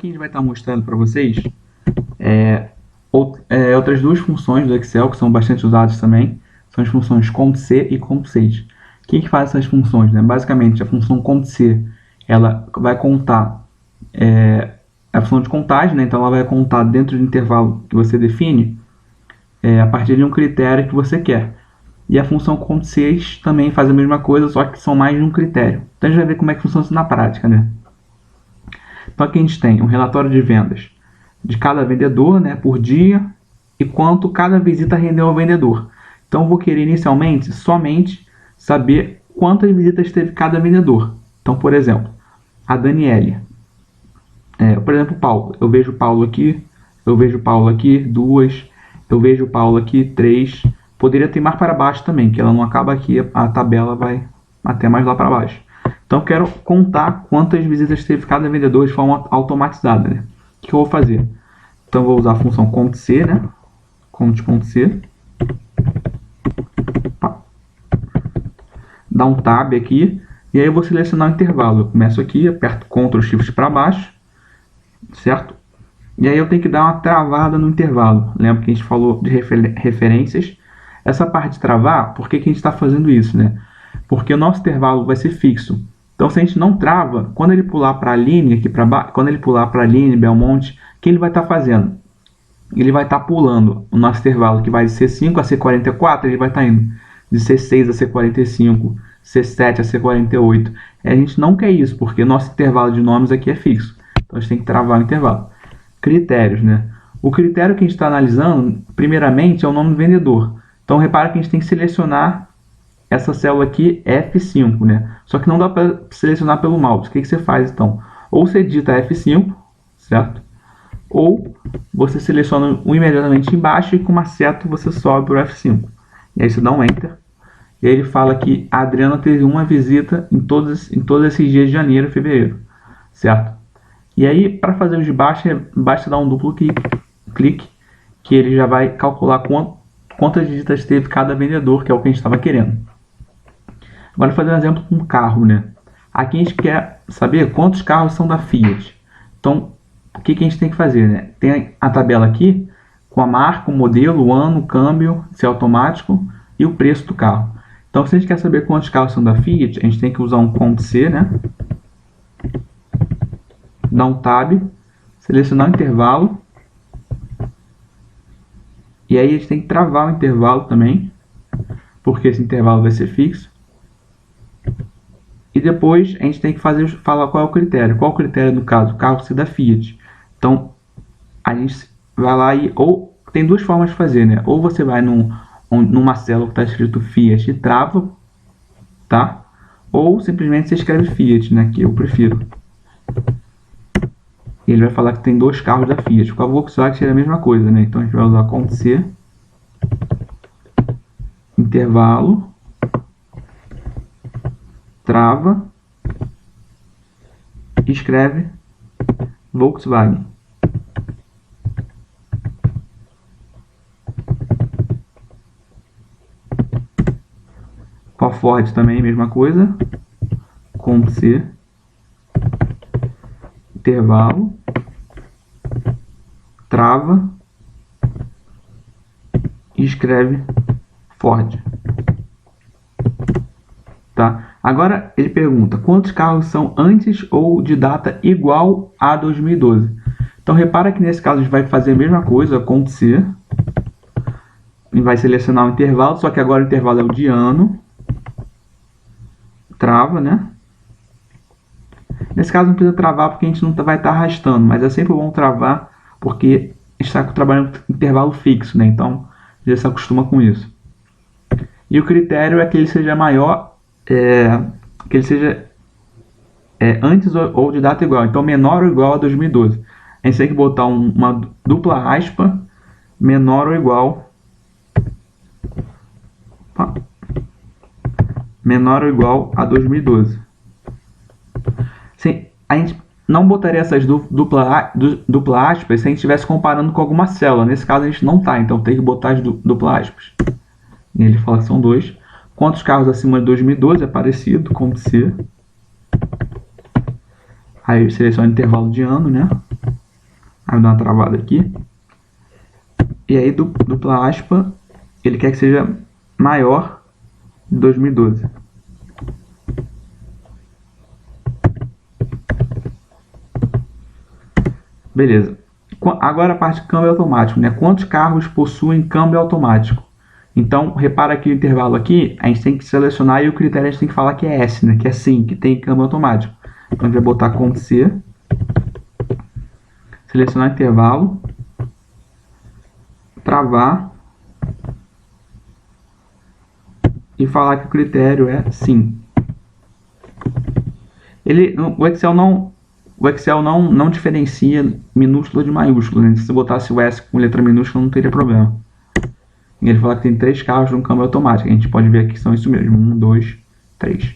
Aqui a gente vai estar mostrando para vocês outras duas funções do Excel que são bastante usadas também. São as funções CONT-C e CONT-6. O que faz essas funções? Né? Basicamente, a função CONT-C ela vai contar a função de contagem, né? Então ela vai contar dentro do intervalo que você define a partir de um critério que você quer. E a função CONT-6 também faz a mesma coisa, só que são mais de um critério. Então a gente vai ver como é que funciona isso na prática, né? Então aqui a gente tem um relatório de vendas de cada vendedor, né, por dia, e quanto cada visita rendeu ao vendedor. Então eu vou querer inicialmente somente saber quantas visitas teve cada vendedor. Então, por exemplo, a Daniele, por exemplo, o Paulo. Eu vejo o Paulo aqui, eu vejo o Paulo aqui, 2, eu vejo o Paulo aqui, 3. Poderia ter mais para baixo também, que ela não acaba aqui, a tabela vai até mais lá para baixo. Então eu quero contar quantas visitas teve cada vendedor de forma automatizada, né? O que eu vou fazer? Então eu vou usar a função CONT-C, né? CONT.C. Dá um tab aqui e aí eu vou selecionar o intervalo. Eu começo aqui, aperto Ctrl Shift para baixo, certo? E aí eu tenho que dar uma travada no intervalo. Lembra que a gente falou de referências? Essa parte de travar, por que a gente está fazendo isso, né? Porque o nosso intervalo vai ser fixo. Então, se a gente não trava, quando ele pular para a linha aqui para baixo, quando ele pular para a linha Belmonte, o que ele vai estar fazendo? Ele vai estar pulando o nosso intervalo, que vai de C5 a C44, ele vai estar indo de C6 a C45, C7 a C48. A gente não quer isso, porque o nosso intervalo de nomes aqui é fixo. Então, a gente tem que travar o intervalo. Critérios, né? O critério que a gente está analisando, primeiramente, é o nome do vendedor. Então, repara que a gente tem que selecionar essa célula aqui, F5, né? Só que não dá para selecionar pelo mouse. O que você faz, então? Ou você digita F5, certo? Ou você seleciona o imediatamente embaixo e com uma seta você sobe para o F5. E aí você dá um Enter. E aí ele fala que a Adriana teve uma visita em todos esses dias de janeiro e fevereiro, certo? E aí, para fazer os de baixo, basta dar um duplo clique, que ele já vai calcular quantas visitas teve cada vendedor, que é o que a gente estava querendo. Agora, fazer um exemplo com um carro, né? Aqui a gente quer saber quantos carros são da Fiat. Então, o que a gente tem que fazer, né? Tem a tabela aqui com a marca, o modelo, o ano, o câmbio, se é automático e o preço do carro. Então, se a gente quer saber quantos carros são da Fiat, a gente tem que usar um CTRL+C, né? Dar um Tab, selecionar o intervalo. E aí a gente tem que travar o intervalo também, porque esse intervalo vai ser fixo. E depois a gente tem que falar qual é o critério. Qual é o critério no caso? O carro ser da Fiat. Então, a gente vai lá e... Ou tem duas formas de fazer, né? Ou você vai numa célula que está escrito Fiat e trava, tá? Ou simplesmente você escreve Fiat, né? Que eu prefiro. E ele vai falar que tem dois carros da Fiat. Com a Volkswagen seria a mesma coisa, né? Então a gente vai usar CTRL+C, intervalo, trava e escreve Volkswagen. Com a Ford também, mesma coisa. CTRL+C, intervalo, trava e escreve Ford. Tá? Agora ele pergunta quantos carros são antes ou de data igual a 2012. Então repara que nesse caso a gente vai fazer a mesma coisa, CTRL+C, e vai selecionar o intervalo, só que agora o intervalo é o de ano, trava, né? Nesse caso não precisa travar porque a gente não vai estar arrastando, mas é sempre bom travar porque a gente está trabalhando com intervalo fixo, né? Então já se acostuma com isso. E o critério é que ele seja maior, que ele seja antes ou de data igual, então menor ou igual a 2012. A gente tem que botar uma dupla aspa, menor ou igual a 2012. A gente não botaria essas dupla aspas se a gente estivesse comparando com alguma célula. Nesse caso a gente não está, então tem que botar as dupla aspas. E ele fala que são dois. Quantos carros acima de 2012 é parecido, CTRL+C. Aí seleciona o intervalo de ano, né? Aí eu dou uma travada aqui. E aí dupla aspa, ele quer que seja maior de 2012. Beleza. Agora a parte de câmbio automático, né? Quantos carros possuem câmbio automático? Então, repara que o intervalo aqui, a gente tem que selecionar e o critério a gente tem que falar que é S, né? Que é sim, que tem câmbio automático. Então, a gente vai botar Ctrl C, selecionar intervalo, travar e falar que o critério é sim. O Excel não diferencia minúsculo de maiúsculo, né? Se você botasse o S com letra minúscula, não teria problema. E ele fala que tem 3 carros no câmbio automático. A gente pode ver aqui que são isso mesmo. 1, 2, 3.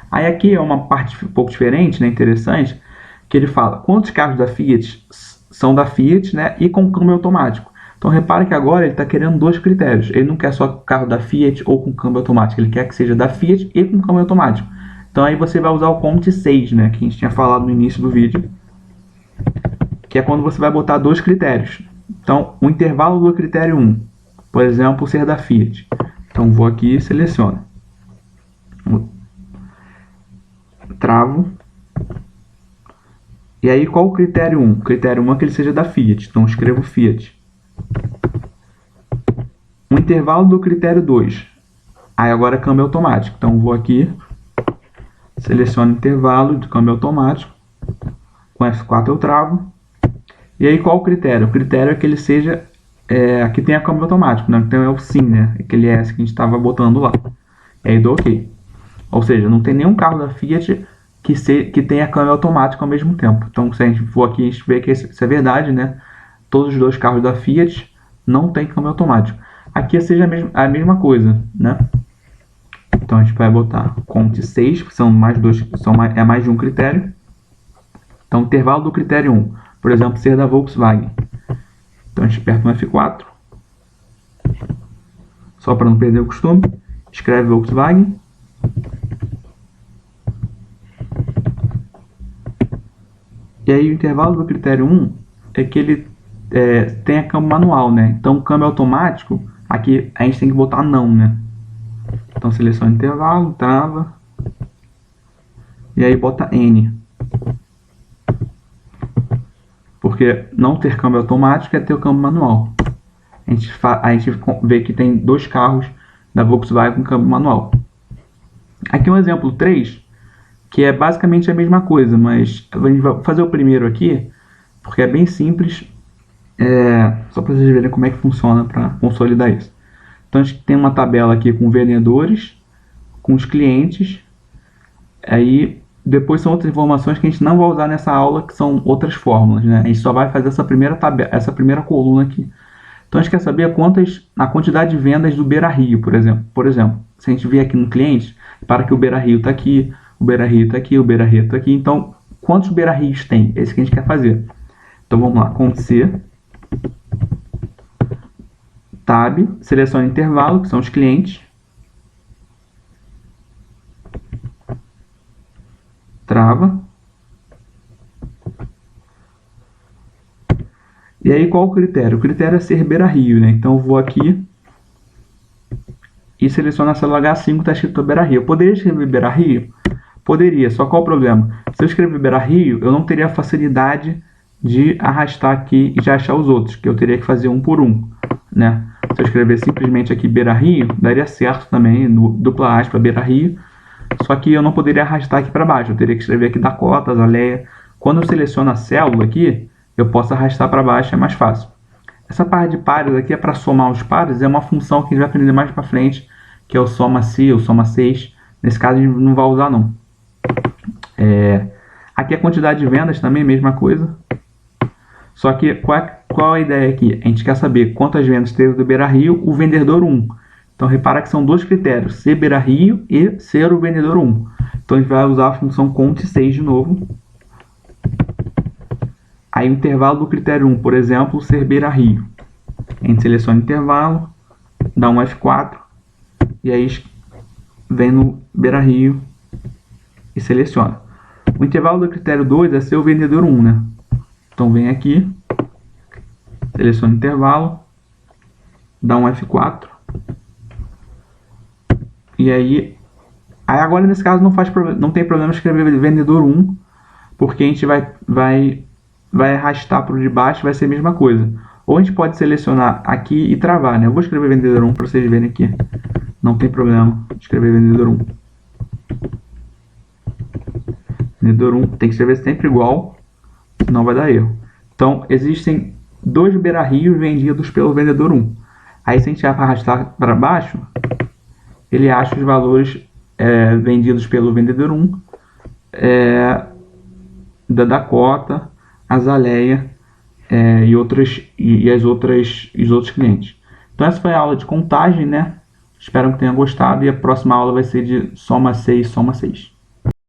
Aí aqui é uma parte um pouco diferente, né? Interessante. Que ele fala quantos carros da Fiat são da Fiat, né? E com câmbio automático. Então repare que agora ele está querendo 2 critérios. Ele não quer só carro da Fiat ou com câmbio automático. Ele quer que seja da Fiat e com câmbio automático. Então aí você vai usar o CONT 6, né? Que a gente tinha falado no início do vídeo. Que é quando você vai botar 2 critérios. Então o intervalo do critério 1. Por exemplo, ser da Fiat. Então vou aqui e seleciono. Travo. E aí qual o critério 1? O critério 1 é que ele seja da Fiat. Então escrevo Fiat. O intervalo do critério 2. Aí agora é câmbio automático. Então vou aqui, seleciono intervalo de câmbio automático. Com F4 eu travo. E aí qual o critério? O critério é que ele seja... aqui tem a câmbio automático, né? Então é o sim, né? Aquele S que a gente estava botando lá. E aí dou OK. Ou seja, não tem nenhum carro da Fiat que tenha câmbio automático ao mesmo tempo. Então, se a gente for aqui, a gente vê que isso é verdade, né? Todos os 2 carros da Fiat não tem câmbio automático. Aqui seja a mesma coisa, né? Então, a gente vai botar CONT 6, que são mais é mais de um critério. Então, intervalo do critério 1, por exemplo, ser da Volkswagen. Então, a gente aperta um F4. Só para não perder o costume. Escreve Volkswagen. E aí o intervalo do critério 1 é que ele tenha câmbio manual, né? Então, câmbio automático, aqui a gente tem que botar não, né? Então, seleciona intervalo, trava. E aí bota N. Porque não ter câmbio automático é ter o câmbio manual. A gente vê que tem 2 carros da Volkswagen com câmbio manual. Aqui um exemplo 3, que é basicamente a mesma coisa, mas a gente vai fazer o primeiro aqui, porque é bem simples, só para vocês verem como é que funciona para consolidar isso. Então a gente tem uma tabela aqui com vendedores, com os clientes, aí depois são outras informações que a gente não vai usar nessa aula, que são outras fórmulas, né? A gente só vai fazer essa primeira coluna aqui. Então a gente quer saber a quantidade de vendas do Beira Rio, por exemplo. Se a gente vier aqui no cliente, para que o Beira Rio está aqui, o Beira Rio está aqui, o Beira Rio está aqui. Então, quantos Beira Rios tem? Esse que a gente quer fazer. Então vamos lá, Ctrl C, Tab, seleciona intervalo, que são os clientes. Trava. E aí qual o critério? O critério é ser Beira Rio, né? Então eu vou aqui e seleciono a célula H5, está escrito Beira Rio. Eu poderia escrever Beira Rio? Poderia, só qual o problema? Se eu escrever Beira Rio, eu não teria a facilidade de arrastar aqui e já achar os outros, que eu teria que fazer um por um, né? Se eu escrever simplesmente aqui Beira Rio, daria certo também, no dupla aspa Beira Rio, só que eu não poderia arrastar aqui para baixo, eu teria que escrever aqui Dakota, Azaleia. Quando eu seleciono a célula aqui, eu posso arrastar para baixo, é mais fácil. Essa parte de pares aqui é para somar os pares, é uma função que a gente vai aprender mais para frente, que é o soma-se, o soma-6. Nesse caso a gente não vai usar não. Aqui a quantidade de vendas também, mesma coisa. Só que qual a ideia aqui? A gente quer saber quantas vendas teve do Beira Rio o vendedor 1. Então repara que são 2 critérios, ser Beira Rio e ser o vendedor 1. Então a gente vai usar a função CONT 6 de novo. Aí o intervalo do critério 1, por exemplo, ser Beira Rio. A gente seleciona o intervalo, dá um F4 e aí vem no Beira Rio e seleciona. O intervalo do critério 2 é ser o vendedor 1, né? Então vem aqui, Seleciona o intervalo, dá um F4. E aí agora nesse caso não tem problema escrever vendedor 1, porque a gente vai arrastar para o de baixo, vai ser a mesma coisa. Ou a gente pode selecionar aqui e travar, né? Eu vou escrever vendedor 1 para vocês verem aqui. Não tem problema escrever vendedor 1. Vendedor 1 tem que escrever sempre igual, senão vai dar erro. Então, existem 2 beira-rios vendidos pelo vendedor 1. Aí, se a gente arrastar para baixo, ele acha os valores vendidos pelo vendedor 1, da Dakota, Azaleia e os outros clientes. Então, essa foi a aula de contagem, né? Espero que tenha gostado, e a próxima aula vai ser de soma 6, soma 6.